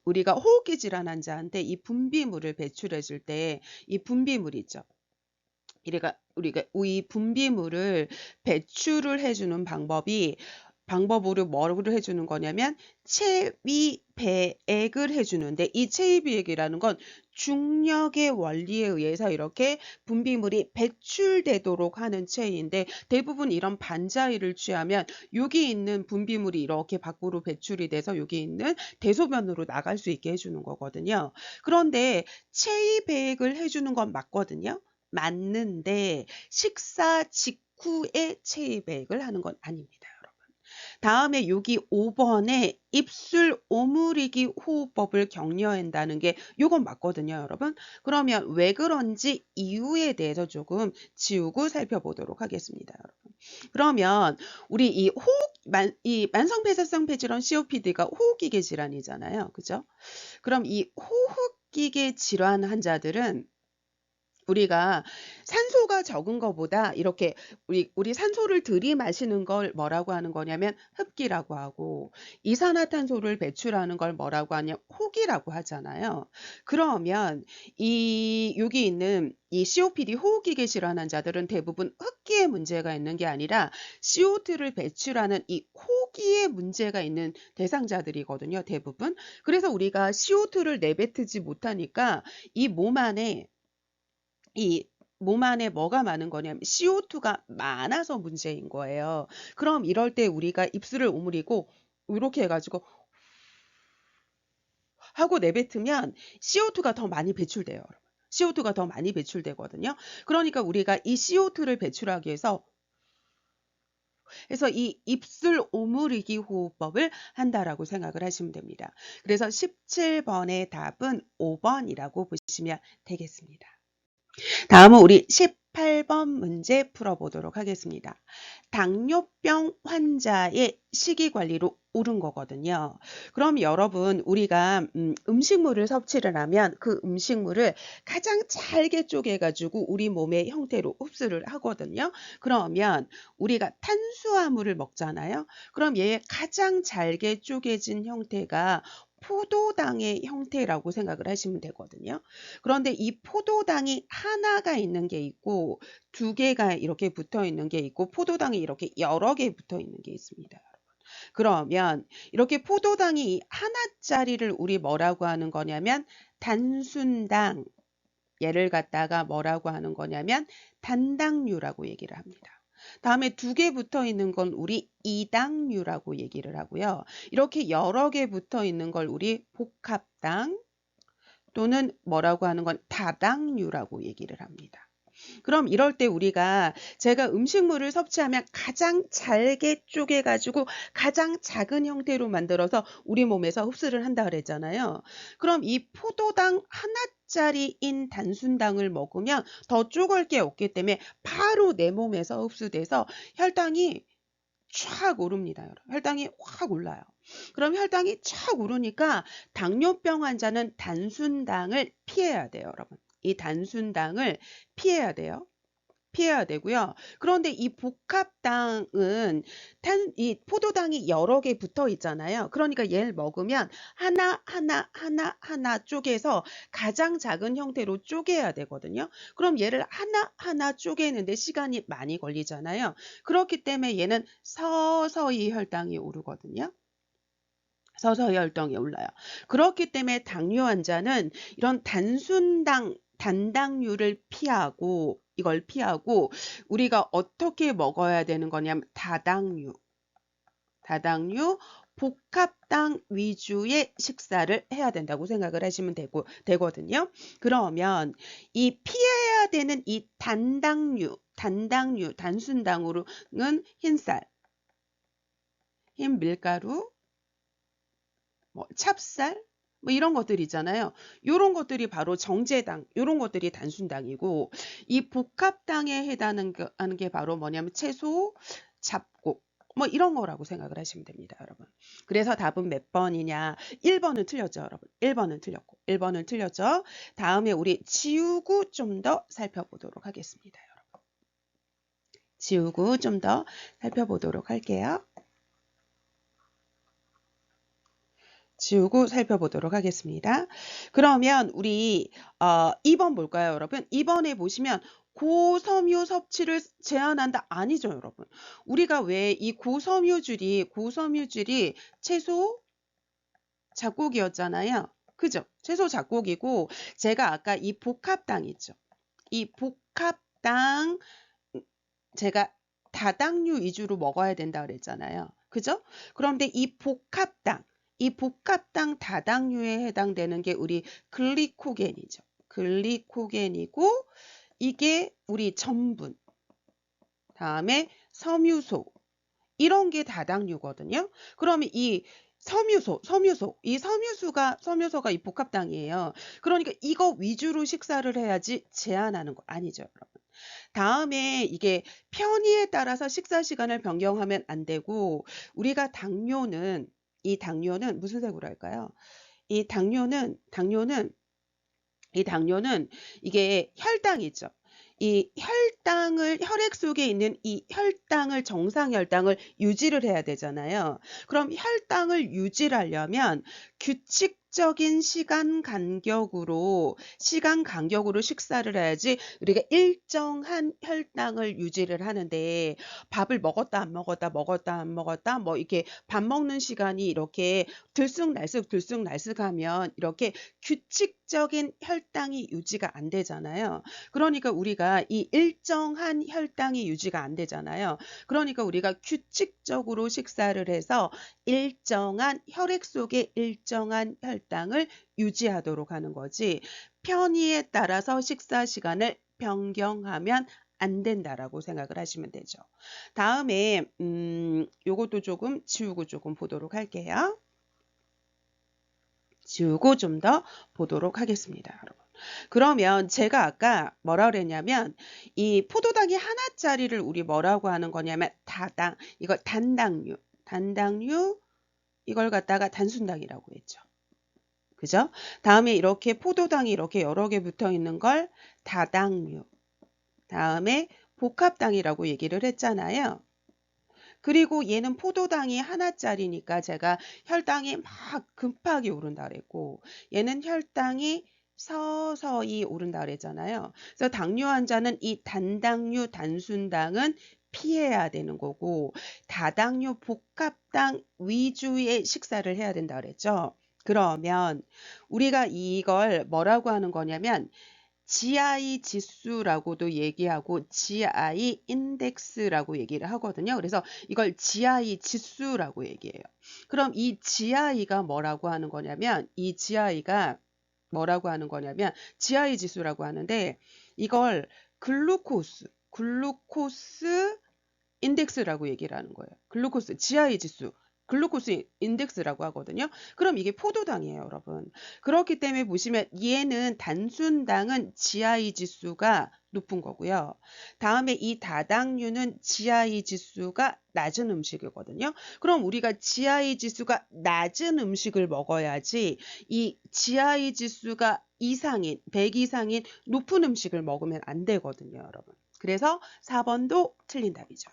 호흡기 질환 환자한테 이 분비물을 배출해 줄 때 이 분비물 있죠. 우리가 이 분비물을 배출을 해주는 방법으로 뭐를 해주는 거냐면 체위배액을 해주는데 이 체위배액이라는 건 중력의 원리에 의해서 이렇게 분비물이 배출되도록 하는 체위인데 대부분 이런 반자위를 취하면 여기 있는 분비물이 이렇게 밖으로 배출이 돼서 여기 있는 대소변으로 나갈 수 있게 해주는 거거든요. 그런데 체위배액을 해주는 건 맞거든요. 맞는데 식사 직후에 체위배액을 하는 건 아닙니다, 여러분. 다음에 여기 5번에 입술 오므리기 호흡법을 격려한다는 게 이건 맞거든요, 여러분. 그러면 왜 그런지 이유에 대해서 조금 지우고 살펴보도록 하겠습니다, 여러분. 그러면 우리 이 만성폐쇄성 폐질환 COPD가 호흡기계 질환이잖아요, 그죠? 그럼 이 호흡기계 질환 환자들은 우리가 산소가 적은 것보다 이렇게 우리 산소를 들이마시는 걸 뭐라고 하는 거냐면 흡기라고 하고 이산화탄소를 배출하는 걸 뭐라고 하냐 호기라고 하잖아요. 그러면 여기 있는 이 COPD 호흡기계 질환 환자들은 대부분 흡기에 문제가 있는 게 아니라 CO2를 배출하는 이 호기에 문제가 있는 대상자들이거든요, 대부분. 그래서 우리가 CO2를 내뱉지 못하니까 이 몸 안에 뭐가 많은 거냐면 CO2가 많아서 문제인 거예요. 그럼 이럴 때 우리가 입술을 오므리고 이렇게 해가지고 하고 내뱉으면 CO2가 더 많이 배출돼요. CO2가 더 많이 배출되거든요. 그러니까 우리가 이 CO2를 배출하기 위해서 이 입술 오므리기 호흡법을 한다라고 생각을 하시면 됩니다. 그래서 17번의 답은 5번이라고 보시면 되겠습니다. 다음은 우리 18번 문제 풀어보도록 하겠습니다. 당뇨병 환자의 식이관리로 옳은 거거든요. 그럼 여러분 우리가 음식물을 섭취를 하면 그 음식물을 가장 잘게 쪼개가지고 우리 몸의 형태로 흡수를 하거든요. 그러면 우리가 탄수화물을 먹잖아요. 그럼 얘의 가장 잘게 쪼개진 형태가 포도당의 형태라고 생각을 하시면 되거든요. 그런데 이 포도당이 하나가 있는 게 있고 두 개가 이렇게 붙어 있는 게 있고 포도당이 이렇게 여러 개 붙어 있는 게 있습니다. 그러면 이렇게 포도당이 하나짜리를 우리 뭐라고 하는 거냐면 단순당, 얘를 갖다가 뭐라고 하는 거냐면 단당류라고 얘기를 합니다. 다음에 두 개 붙어 있는 건 우리 이당류라고 얘기를 하고요. 이렇게 여러 개 붙어 있는 걸 우리 복합당 또는 뭐라고 하는 건 다당류라고 얘기를 합니다. 그럼 이럴 때 제가 음식물을 섭취하면 가장 잘게 쪼개가지고 가장 작은 형태로 만들어서 우리 몸에서 흡수를 한다 그랬잖아요. 그럼 이 포도당 하나짜리인 단순당을 먹으면 더 쪼글 게 없기 때문에 바로 내 몸에서 흡수돼서 혈당이 촥 오릅니다. 혈당이 확 올라요. 그럼 혈당이 촥 오르니까 당뇨병 환자는 단순당을 피해야 돼요, 여러분. 이 단순당을 피해야 돼요. 피해야 되고요. 그런데 이 복합당은 이 포도당이 여러 개 붙어 있잖아요. 그러니까 얘를 먹으면 하나 쪼개서 가장 작은 형태로 쪼개야 되거든요. 그럼 얘를 하나 쪼개는데 시간이 많이 걸리잖아요. 그렇기 때문에 얘는 서서히 혈당이 오르거든요. 서서히 혈당이 올라요. 그렇기 때문에 당뇨 환자는 이런 단당류를 이걸 피하고 우리가 어떻게 먹어야 되는 거냐면 다당류, 복합당 위주의 식사를 해야 된다고 생각을 하시면 되거든요. 그러면 이 피해야 되는 이 단순당으로는 흰쌀, 흰 밀가루, 뭐 찹쌀, 뭐 이런 것들 있잖아요. 요런 것들이 바로 정제당, 요런 것들이 단순당이고, 이 복합당에 해당하는 게 바로 뭐냐면 채소, 잡곡, 뭐 이런 거라고 생각을 하시면 됩니다, 여러분. 그래서 답은 몇 번이냐? 1번은 틀렸죠, 여러분. 1번은 틀렸고, 1번은 틀렸죠. 다음에 우리 지우고 좀 더 살펴보도록 하겠습니다, 여러분. 지우고 좀 더 살펴보도록 할게요. 지우고 살펴보도록 하겠습니다. 그러면 우리 2번 볼까요, 여러분? 2번에 보시면 고섬유 섭취를 제한한다. 아니죠, 여러분. 우리가 왜 이 고섬유질이 채소 작곡이었잖아요. 그죠? 채소 작곡이고 제가 아까 이 복합당 있죠. 이 복합당 제가 다당류 위주로 먹어야 된다 그랬잖아요. 그죠? 그런데 이 복합당 다당류에 해당되는 게 우리 글리코겐이죠. 글리코겐이고 이게 우리 전분, 다음에 섬유소 이런 게 다당류거든요. 그러면 이 섬유소가 이 복합당이에요. 그러니까 이거 위주로 식사를 해야지 제한하는 거 아니죠, 여러분. 다음에 이게 편의에 따라서 식사 시간을 변경하면 안 되고 우리가 이 당뇨는 무슨 색으로 할까요? 이 당뇨는 이게 혈당이죠. 이 혈액 속에 있는 이 혈당을 정상 혈당을 유지를 해야 되잖아요. 그럼 혈당을 유지하려면 규칙적인 시간 간격으로 식사를 해야지 우리가 일정한 혈당을 유지를 하는데 밥을 먹었다 안 먹었다 뭐 이렇게 밥 먹는 시간이 이렇게 들쑥날쑥하면 이렇게 규칙적인 혈당이 유지가 안 되잖아요. 그러니까 우리가 이 일정한 혈당이 유지가 안 되잖아요. 그러니까 우리가 규칙적으로 식사를 해서 혈액 속에 일정한 혈당을 유지하도록 하는 거지 편의에 따라서 식사 시간을 변경하면 안 된다라고 생각을 하시면 되죠. 다음에 요것도 조금 지우고 조금 보도록 할게요. 지우고 좀 더 보도록 하겠습니다, 여러분. 그러면 제가 아까 뭐라 그랬냐면 이 포도당이 하나짜리를 우리 뭐라고 하는 거냐면 이거 단당류 이걸 갖다가 단순당이라고 했죠. 그죠? 다음에 이렇게 포도당이 이렇게 여러 개 붙어 있는 걸 다당류. 다음에 복합당이라고 얘기를 했잖아요. 그리고 얘는 포도당이 하나짜리니까 제가 혈당이 막 급하게 오른다 그랬고 얘는 혈당이 서서히 오른다 그랬잖아요. 그래서 당뇨 환자는 이 단당류 단순당은 피해야 되는 거고 다당류 복합당 위주의 식사를 해야 된다 그랬죠. 그러면 우리가 이걸 뭐라고 하는 거냐면 GI 지수라고도 얘기하고 GI 인덱스라고 얘기를 하거든요. 그래서 이걸 GI 지수라고 얘기해요. 그럼 이 GI가 뭐라고 하는 거냐면 GI 지수라고 하는데 이걸 글루코스 인덱스라고 얘기를 하는 거예요. GI 지수. 글루코스 인덱스라고 하거든요. 그럼 이게 포도당이에요, 여러분. 그렇기 때문에 보시면 얘는 단순당은 GI 지수가 높은 거고요. 다음에 이 다당류는 GI 지수가 낮은 음식이거든요. 그럼 우리가 GI 지수가 낮은 음식을 먹어야지 이 GI 지수가 100 이상인 높은 음식을 먹으면 안 되거든요, 여러분. 그래서 4번도 틀린 답이죠.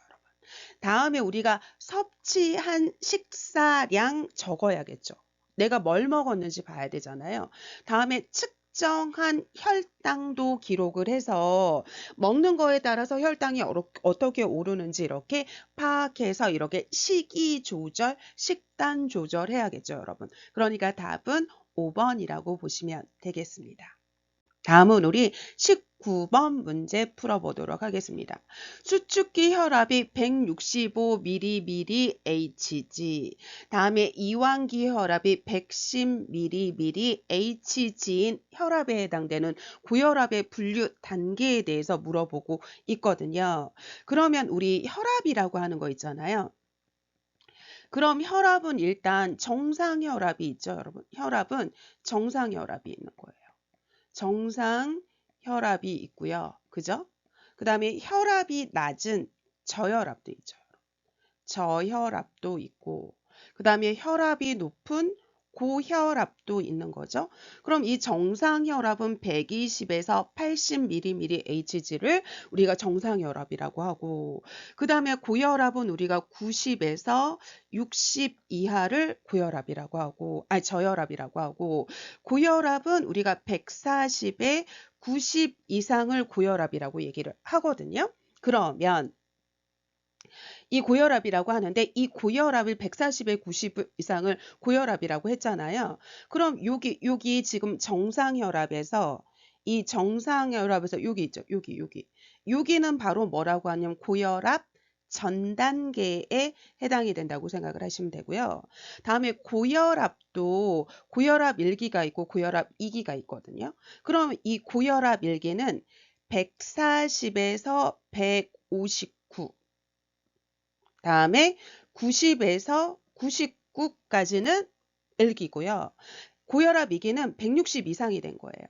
다음에 우리가 섭취한 식사량 적어야겠죠. 내가 뭘 먹었는지 봐야 되잖아요. 다음에 측정한 혈당도 기록을 해서 먹는 거에 따라서 혈당이 어떻게 오르는지 이렇게 파악해서 이렇게 식단 조절해야겠죠, 여러분. 그러니까 답은 5번이라고 보시면 되겠습니다. 다음은 우리 19번 문제 풀어보도록 하겠습니다. 수축기 혈압이 165mmHg, 다음에 이완기 혈압이 110mmHg인 혈압에 해당되는 고혈압의 분류 단계에 대해서 물어보고 있거든요. 그러면 우리 혈압이라고 하는 거 있잖아요. 그럼 혈압은 일단 정상혈압이 있죠, 여러분. 혈압은 정상혈압이 있는 거예요. 정상혈압이 있고요. 그죠? 그 다음에 혈압이 낮은 저혈압도 있죠. 저혈압도 있고, 그 다음에 혈압이 높은 고혈압도 있는 거죠. 그럼 이 정상혈압은 120에서 80mmHg를 우리가 정상혈압이라고 하고, 그 다음에 고혈압은 우리가 90에서 60 이하를 고혈압이라고 하고, 아니 저혈압이라고 하고, 고혈압은 우리가 140에 90 이상을 고혈압이라고 얘기를 하거든요. 그러면 이 고혈압이라고 하는데 이 고혈압을 140에 90 이상을 고혈압이라고 했잖아요. 그럼 여기 지금 정상혈압에서 이 정상혈압에서 여기 있죠. 여기는 바로 뭐라고 하냐면 고혈압 전 단계에 해당이 된다고 생각을 하시면 되고요. 다음에 고혈압도 고혈압 1기가 있고 고혈압 2기가 있거든요. 그럼 이 고혈압 1기는 140에서 159 다음에 90에서 99까지는 1기고요. 고혈압 2기는 160 이상이 된 거예요.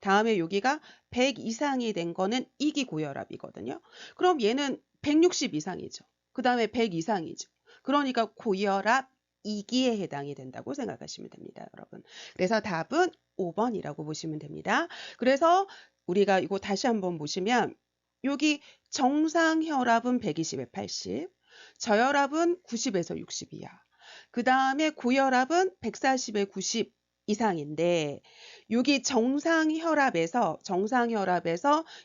다음에 여기가 100 이상이 된 거는 2기 고혈압이거든요. 그럼 얘는 160 이상이죠. 그 다음에 100 이상이죠. 그러니까 고혈압 2기에 해당이 된다고 생각하시면 됩니다, 여러분. 그래서 답은 5번이라고 보시면 됩니다. 그래서 우리가 이거 다시 한번 보시면 여기 정상 혈압은 120에 80, 저혈압은 90에서 60 이하. 그 다음에 고혈압은 140에 90 이상인데 여기 정상혈압에서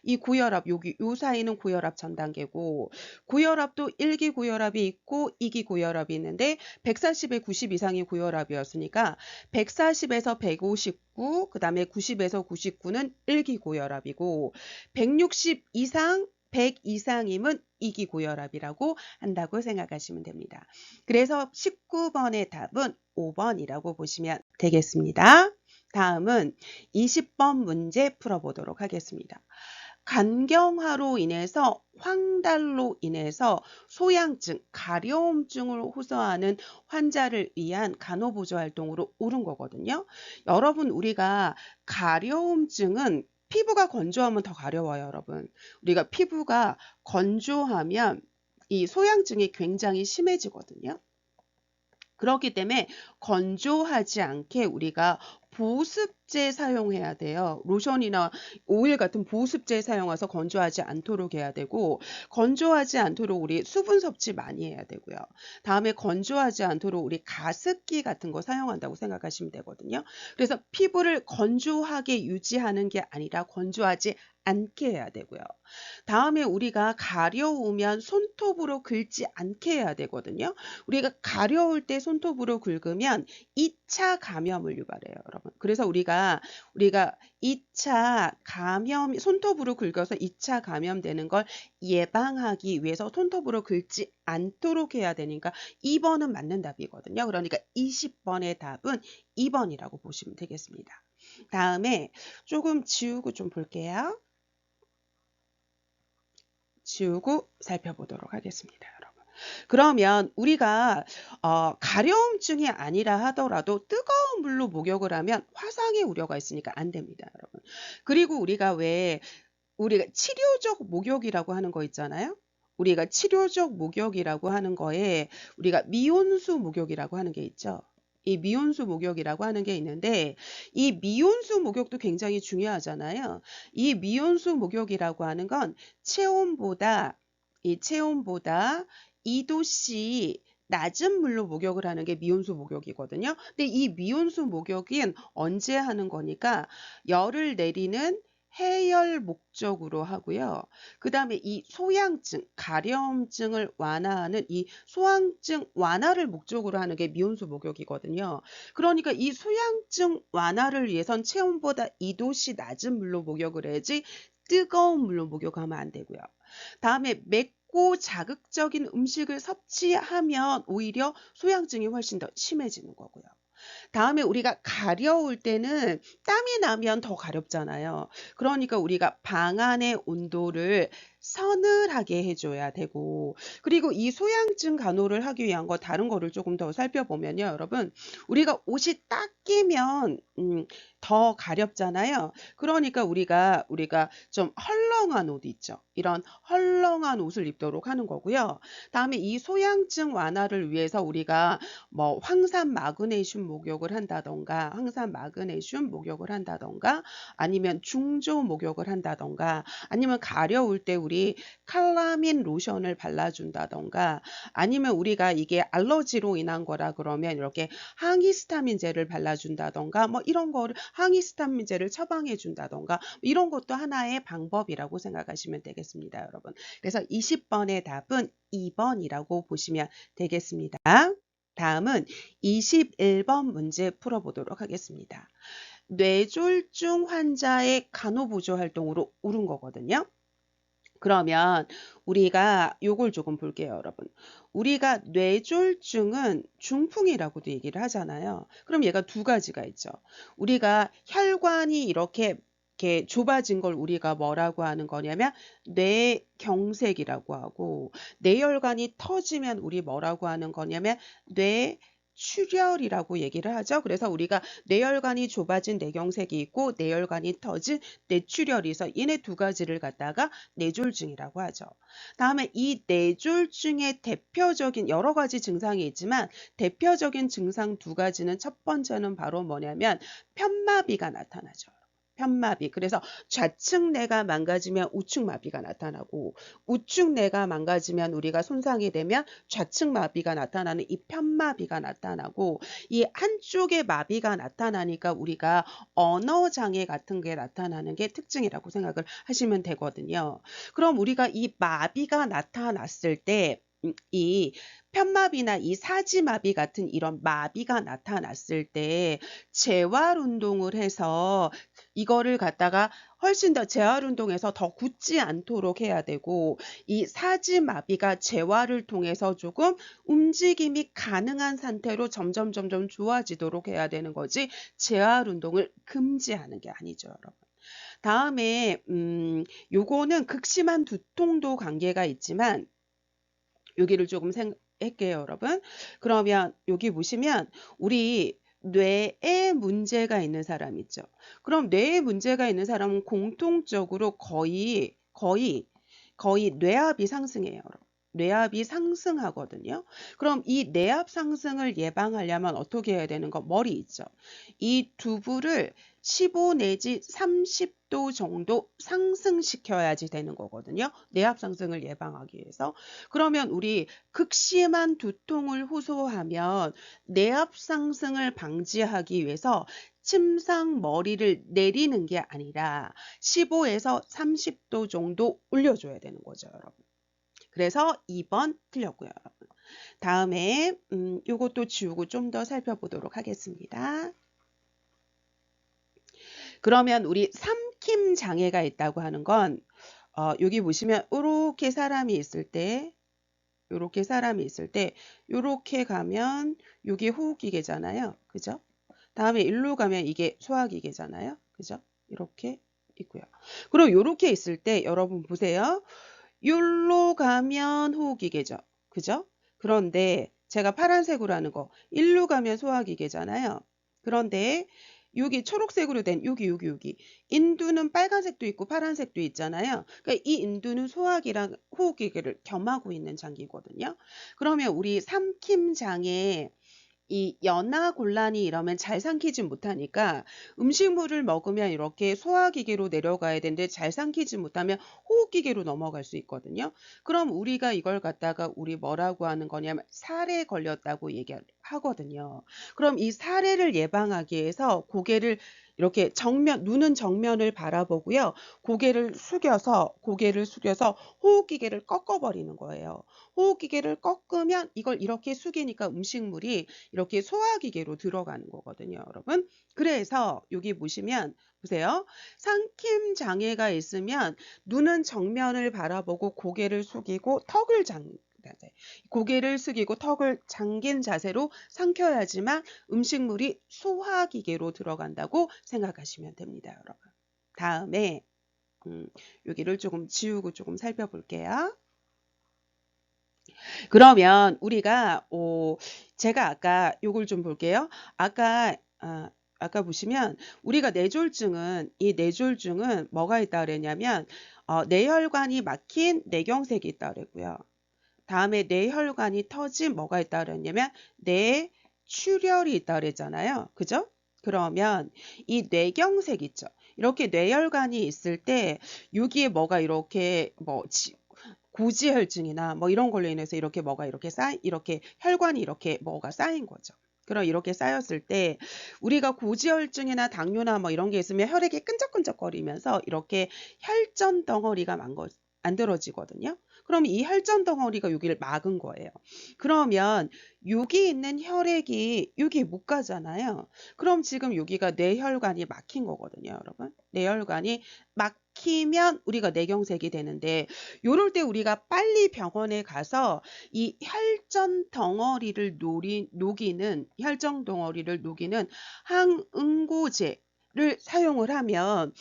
이 고혈압 여기 요 사이는 고혈압 전 단계고 고혈압도 1기 고혈압이 있고 2기 고혈압이 있는데 140에 90 이상이 고혈압이었으니까 140에서 159 그다음에 90에서 99는 1기 고혈압이고 160 이상 100 이상이면 2기 고혈압이라고 한다고 생각하시면 됩니다. 그래서 19번의 답은 5번이라고 보시면 되겠습니다. 다음은 20번 문제 풀어보도록 하겠습니다. 간경화로 인해서 황달로 인해서 소양증, 가려움증을 호소하는 환자를 위한 간호보조 활동으로 옳은 거거든요. 여러분 우리가 가려움증은 피부가 건조하면 더 가려워요, 여러분. 우리가 피부가 건조하면 이 소양증이 굉장히 심해지거든요. 그렇기 때문에 건조하지 않게 우리가 보습제 사용해야 돼요. 로션이나 오일 같은 보습제 사용해서 건조하지 않도록 해야 되고 건조하지 않도록 우리 수분 섭취 많이 해야 되고요. 다음에 건조하지 않도록 우리 가습기 같은 거 사용한다고 생각하시면 되거든요. 그래서 피부를 건조하게 유지하는 게 아니라 건조하지 않게 해야 되고요. 다음에 우리가 가려우면 손톱으로 긁지 않게 해야 되거든요. 우리가 가려울 때 손톱으로 긁으면 2차 감염을 유발해요, 여러분. 그래서 우리가 2차 감염, 손톱으로 긁어서 2차 감염되는 걸 예방하기 위해서 손톱으로 긁지 않도록 해야 되니까 2번은 맞는 답이거든요. 그러니까 20번의 답은 2번이라고 보시면 되겠습니다. 다음에 조금 지우고 좀 볼게요. 지우고 살펴보도록 하겠습니다, 여러분. 그러면 우리가 가려움증이 아니라 하더라도 뜨거운 물로 목욕을 하면 화상의 우려가 있으니까 안 됩니다, 여러분. 그리고 우리가 치료적 목욕이라고 하는 거 있잖아요. 우리가 치료적 목욕이라고 하는 거에 우리가 미온수 목욕이라고 하는 게 있죠. 이 미온수 목욕이라고 하는 게 있는데 이 미온수 목욕도 굉장히 중요하잖아요. 이 미온수 목욕이라고 하는 건 체온보다 2도씨 낮은 물로 목욕을 하는 게 미온수 목욕이거든요. 근데 이 미온수 목욕은 언제 하는 거니까 열을 내리는 해열 목적으로 하고요. 그 다음에 이 소양증, 가려움증을 완화하는 이 소양증 완화를 목적으로 하는 게 미온수 목욕이거든요. 그러니까 이 소양증 완화를 위해선 체온보다 2도씨 낮은 물로 목욕을 해야지 뜨거운 물로 목욕하면 안 되고요. 다음에 맵고 자극적인 음식을 섭취하면 오히려 소양증이 훨씬 더 심해지는 거고요. 다음에 우리가 가려울 때는 땀이 나면 더 가렵잖아요. 그러니까 우리가 방 안의 온도를 서늘하게 해줘야 되고, 그리고 이 소양증 간호를 하기 위한 거 다른 거를 조금 더 살펴보면요, 여러분. 우리가 옷이 딱 끼면 더 가렵잖아요. 그러니까 우리가 좀 헐렁한 옷 있죠. 이런 헐렁한 옷을 입도록 하는 거고요. 다음에 이 소양증 완화를 위해서 우리가 뭐 황산 마그네슘 목욕을 한다던가, 아니면 중조 목욕을 한다던가, 아니면 가려울 때 우리 칼라민 로션을 발라준다던가, 아니면 우리가 이게 알러지로 인한 거라 그러면 이렇게 항히스타민제를 발라준다던가, 뭐 이런 거를 항히스타민제를 처방해 준다던가, 이런 것도 하나의 방법이라고 생각하시면 되겠습니다, 여러분. 그래서 20번의 답은 2번이라고 보시면 되겠습니다. 다음은 21번 문제 풀어보도록 하겠습니다. 뇌졸중 환자의 간호보조 활동으로 울은 거거든요. 그러면 우리가 요걸 조금 볼게요, 여러분. 우리가 뇌졸중은 중풍이라고도 얘기를 하잖아요. 그럼 얘가 두 가지가 있죠. 우리가 혈관이 이렇게 좁아진 걸 우리가 뭐라고 하는 거냐면 뇌경색이라고 하고, 뇌혈관이 터지면 우리 뭐라고 하는 거냐면 뇌출혈이라고 얘기를 하죠. 그래서 우리가 뇌혈관이 좁아진 뇌경색이 있고 뇌혈관이 터진 뇌출혈이 있어, 얘네 두 가지를 갖다가 뇌졸중이라고 하죠. 다음에 이 뇌졸중의 대표적인 여러 가지 증상이 있지만 대표적인 증상 두 가지는, 첫 번째는 바로 뭐냐면 편마비가 나타나죠. 편마비. 그래서 좌측 뇌가 망가지면 우측 마비가 나타나고, 우측 뇌가 망가지면 우리가 손상이 되면 좌측 마비가 나타나는 이 편마비가 나타나고, 이 한쪽에 마비가 나타나니까 우리가 언어 장애 같은 게 나타나는 게 특징이라고 생각을 하시면 되거든요. 그럼 우리가 이 마비가 나타났을 때, 이 편마비나 이 사지마비 같은 이런 마비가 나타났을 때 재활 운동을 해서 이거를 갖다가 훨씬 더 재활 운동에서 더 굳지 않도록 해야 되고, 이 사지마비가 재활을 통해서 조금 움직임이 가능한 상태로 점점 좋아지도록 해야 되는 거지, 재활 운동을 금지하는 게 아니죠, 여러분. 다음에 요거는 극심한 두통도 관계가 있지만 여기를 조금 할게요, 여러분. 그러면 여기 보시면 우리 뇌에 문제가 있는 사람 있죠. 그럼 뇌에 문제가 있는 사람은 공통적으로 거의 뇌압이 상승해요, 여러분. 뇌압이 상승하거든요. 그럼 이 뇌압 상승을 예방하려면 어떻게 해야 되는 거? 머리 있죠. 이 두부를 15 내지 30도 정도 상승시켜야지 되는 거거든요. 뇌압 상승을 예방하기 위해서. 그러면 우리 극심한 두통을 호소하면 뇌압 상승을 방지하기 위해서 침상 머리를 내리는 게 아니라 15에서 30도 정도 올려줘야 되는 거죠, 여러분. 그래서 2번 틀렸고요, 여러분. 다음에 요것도 지우고 좀 더 살펴보도록 하겠습니다. 그러면 우리 삼킴 장애가 있다고 하는 건 여기 보시면 이렇게 사람이 있을 때, 요렇게 가면 여기 호흡기계잖아요. 그죠? 다음에 일로 가면 이게 소화기계잖아요. 그죠? 이렇게 있고요. 그리고 요렇게 있을 때 여러분 보세요. 요로 가면 호흡기계죠. 그죠? 그런데 제가 파란색으로 하는 거, 일로 가면 소화기계잖아요. 그런데 여기 초록색으로 된 여기 인두는 빨간색도 있고 파란색도 있잖아요. 그러니까 이 인두는 소화기랑 호흡기계를 겸하고 있는 장기거든요. 그러면 우리 삼킴 장애, 이 연하곤란이 이러면 잘 삼키지 못하니까 음식물을 먹으면 이렇게 소화기계로 내려가야 되는데 잘 삼키지 못하면 호흡기계로 넘어갈 수 있거든요. 그럼 우리가 이걸 갖다가 우리 뭐라고 하는 거냐면 살에 걸렸다고 얘기하거든요. 그럼 이 살해를 예방하기 위해서 고개를 이렇게 눈은 정면을 바라보고요. 고개를 숙여서 호흡기계를 꺾어버리는 거예요. 호흡기계를 꺾으면 이걸 이렇게 숙이니까 음식물이 이렇게 소화기계로 들어가는 거거든요, 여러분. 그래서 여기 보시면 보세요. 삼킴 장애가 있으면 눈은 정면을 바라보고 고개를 숙이고 턱을 잠긴 자세로 삼켜야지만 음식물이 소화기계로 들어간다고 생각하시면 됩니다, 여러분. 다음에 여기를 조금 지우고 조금 살펴볼게요. 그러면 우리가 제가 아까 요걸 좀 볼게요. 아까 아까 보시면 우리가 뇌졸중은 이 뇌졸중은 뭐가 있다 그랬냐면 뇌혈관이 막힌 뇌경색이 있다 그랬고요. 다음에 뇌혈관이 터진 뭐가 있다 그랬냐면 뇌출혈이 있다 그랬잖아요. 그죠? 그러면 이 뇌경색 있죠. 이렇게 뇌혈관이 있을 때 여기에 뭐가 이렇게 뭐 고지혈증이나 뭐 이런 걸로 인해서 이렇게 뭐가 이렇게 혈관이 이렇게 뭐가 쌓인 거죠. 그럼 이렇게 쌓였을 때 우리가 고지혈증이나 당뇨나 뭐 이런 게 있으면 혈액이 끈적끈적거리면서 이렇게 혈전 덩어리가 만들어지거든요. 그럼 이 혈전 덩어리가 여기를 막은 거예요. 그러면 여기 있는 혈액이 여기 못 가잖아요. 그럼 지금 여기가 뇌혈관이 막힌 거거든요, 여러분. 뇌혈관이 막히면 우리가 뇌경색이 되는데 요럴 때 우리가 빨리 병원에 가서 이 혈전 덩어리를 녹이는 항응고제를 사용을 하면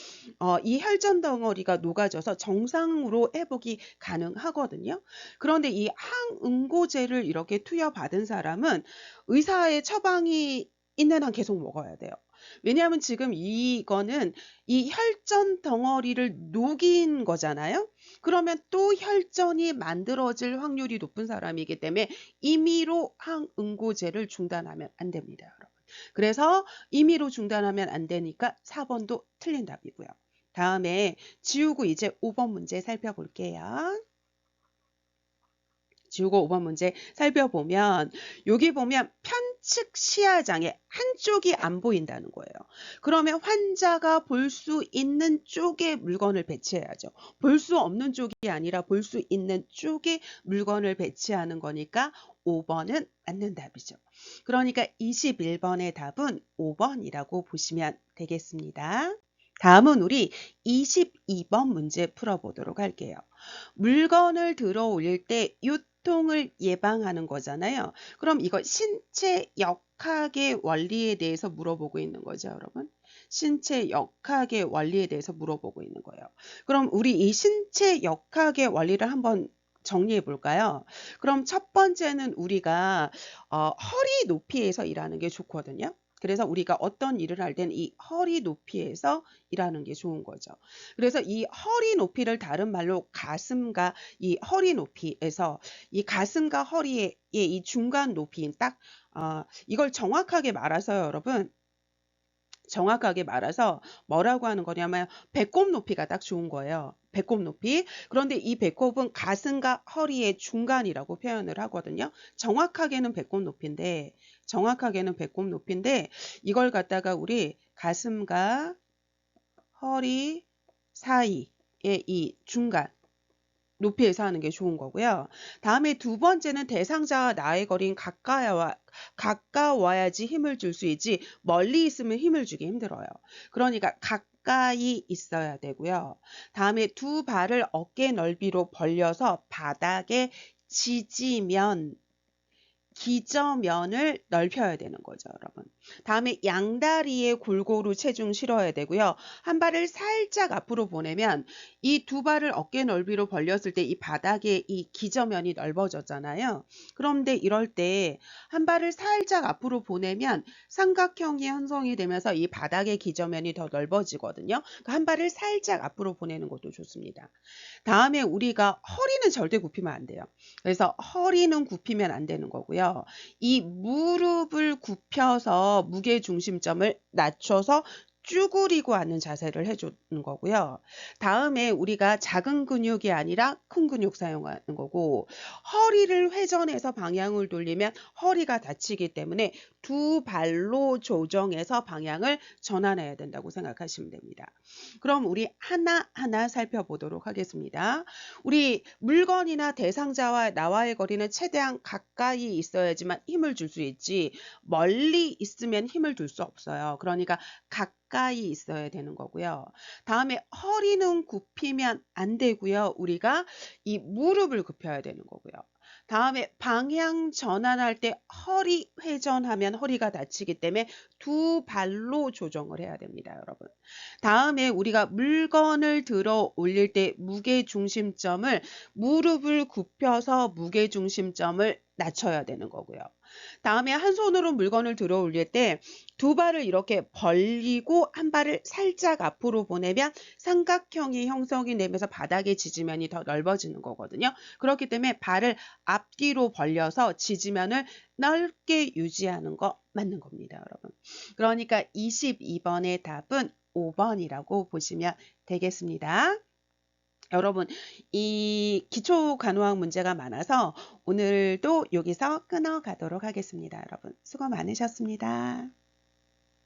이 혈전 덩어리가 녹아져서 정상으로 회복이 가능하거든요. 그런데 이 항응고제를 이렇게 투여받은 사람은 의사의 처방이 있는 한 계속 먹어야 돼요. 왜냐하면 지금 이거는 이 혈전 덩어리를 녹인 거잖아요. 그러면 또 혈전이 만들어질 확률이 높은 사람이기 때문에 임의로 항응고제를 중단하면 안 됩니다, 여러분. 그래서 임의로 중단하면 안 되니까 4번도 틀린 답이고요. 다음에 지우고 이제 5번 문제 살펴볼게요. 지우고 5번 문제 살펴보면 여기 보면 편측 시야장애 한쪽이 안 보인다는 거예요. 그러면 환자가 볼 수 있는 쪽에 물건을 배치해야죠. 볼 수 없는 쪽이 아니라 볼 수 있는 쪽에 물건을 배치하는 거니까 5번은 맞는 답이죠. 그러니까 21번의 답은 5번이라고 보시면 되겠습니다. 다음은 우리 22번 문제 풀어보도록 할게요. 물건을 들어 올릴 때 유통을 예방하는 거잖아요. 그럼 이거 신체 역학의 원리에 대해서 물어보고 있는 거죠, 여러분. 신체 역학의 원리에 대해서 물어보고 있는 거예요. 그럼 우리 이 신체 역학의 원리를 한번 정리해 볼까요? 그럼 첫 번째는 우리가 허리 높이에서 일하는 게 좋거든요. 그래서 우리가 어떤 일을 할 때는 이 허리 높이에서 일하는 게 좋은 거죠. 그래서 이 허리 높이를 다른 말로 가슴과 이 허리 높이에서 이 가슴과 허리의 이 중간 높이인 딱 이걸 정확하게 말해서요, 여러분. 정확하게 말해서 뭐라고 하는 거냐면 배꼽 높이가 딱 좋은 거예요. 배꼽 높이. 그런데 이 배꼽은 가슴과 허리의 중간이라고 표현을 하거든요. 정확하게는 배꼽 높이인데 이걸 갖다가 우리 가슴과 허리 사이의 이 중간 높이에서 하는 게 좋은 거고요. 다음에 두 번째는 대상자와 나의 거리는 가까워야지 힘을 줄 수 있지 멀리 있으면 힘을 주기 힘들어요. 그러니까 가까이 있어야 되고요. 다음에 두 발을 어깨 넓이로 벌려서 바닥에 지지면 기저면을 넓혀야 되는 거죠, 여러분. 다음에 양다리에 골고루 체중 실어야 되고요. 한 발을 살짝 앞으로 보내면 이 두 발을 어깨 넓이로 벌렸을 때 이 바닥에 이 기저면이 넓어졌잖아요. 그런데 이럴 때 한 발을 살짝 앞으로 보내면 삼각형이 형성이 되면서 이 바닥의 기저면이 더 넓어지거든요. 그러니까 한 발을 살짝 앞으로 보내는 것도 좋습니다. 다음에 우리가 허리는 절대 굽히면 안 돼요. 그래서 허리는 굽히면 안 되는 거고요. 이 무릎을 굽혀서 무게 중심점을 낮춰서 쭈그리고 앉는 자세를 해주는 거고요. 다음에 우리가 작은 근육이 아니라 큰 근육 사용하는 거고 허리를 회전해서 방향을 돌리면 허리가 다치기 때문에 두 발로 조정해서 방향을 전환해야 된다고 생각하시면 됩니다. 그럼 우리 하나하나 살펴보도록 하겠습니다. 우리 물건이나 대상자와 나와의 거리는 최대한 가까이 있어야지만 힘을 줄 수 있지 멀리 있으면 힘을 줄 수 없어요. 그러니까 가까이 있어야 되는 거고요. 다음에 허리는 굽히면 안 되고요. 우리가 이 무릎을 굽혀야 되는 거고요. 다음에 방향 전환할 때 허리 회전하면 허리가 다치기 때문에 두 발로 조정을 해야 됩니다, 여러분. 다음에 우리가 물건을 들어 올릴 때 무게 중심점을 무릎을 굽혀서 무게 중심점을 낮춰야 되는 거고요. 다음에 한 손으로 물건을 들어 올릴 때 두 발을 이렇게 벌리고 한 발을 살짝 앞으로 보내면 삼각형이 형성이 되면서 바닥의 지지면이 더 넓어지는 거거든요. 그렇기 때문에 발을 앞뒤로 벌려서 지지면을 넓게 유지하는 거 맞는 겁니다, 여러분. 그러니까 22번의 답은 5번이라고 보시면 되겠습니다. 여러분, 이 기초 간호학 문제가 많아서 오늘도 여기서 끊어가도록 하겠습니다. 여러분, 수고 많으셨습니다.